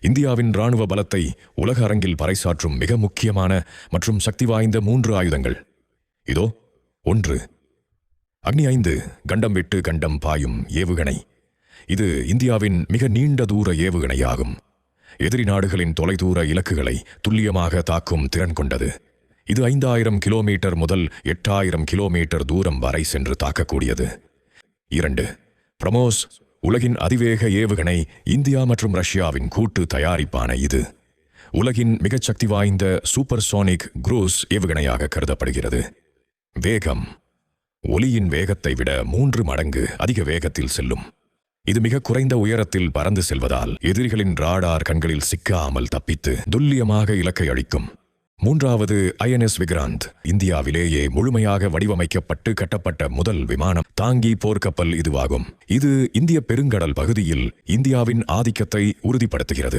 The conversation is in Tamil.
இந்தியாவின் இராணுவ பலத்தை உலக அரங்கில் பறைசாற்றும் மிக முக்கியமான மற்றும் சக்தி வாய்ந்த 3 ஆயுதங்கள். இதோ 1. அக்னி 5 கண்டம் விட்டு கண்டம் பாயும் ஏவுகணை. இது இந்தியாவின் மிக நீண்ட தூர ஏவுகணையாகும். எதிரி நாடுகளின் தொலைதூர இலக்குகளை துல்லியமாக தாக்கும் திறன் கொண்டது. இது 5000 கிலோமீட்டர் முதல் 8000 கிலோமீட்டர் தூரம் வரை சென்று தாக்கக்கூடியது. 2. பிரமோஸ் உலகின் அதிவேக ஏவுகணை. இந்தியா மற்றும் ரஷ்யாவின் கூட்டு தயாரிப்பான இது உலகின் மிகச் சக்தி வாய்ந்த சூப்பர்சோனிக் குரூஸ் ஏவுகணையாக கருதப்படுகிறது. வேகம் ஒலியின் வேகத்தை விட 3 மடங்கு அதிக வேகத்தில் செல்லும். இது மிக குறைந்த உயரத்தில் பறந்து செல்வதால் எதிரிகளின் ராடார் கண்களில் சிக்காமல் தப்பித்து துல்லியமாக இலக்கை அளிக்கும். 3வது INS விக்ராந்த். இந்தியாவிலேயே முழுமையாக வடிவமைக்கப்பட்டு கட்டப்பட்ட முதல் விமானம் தாங்கி போர்க்கப்பல் இதுவாகும். இது இந்திய பெருங்கடல் பகுதியில் இந்தியாவின் ஆதிக்கத்தை உறுதிப்படுத்துகிறது.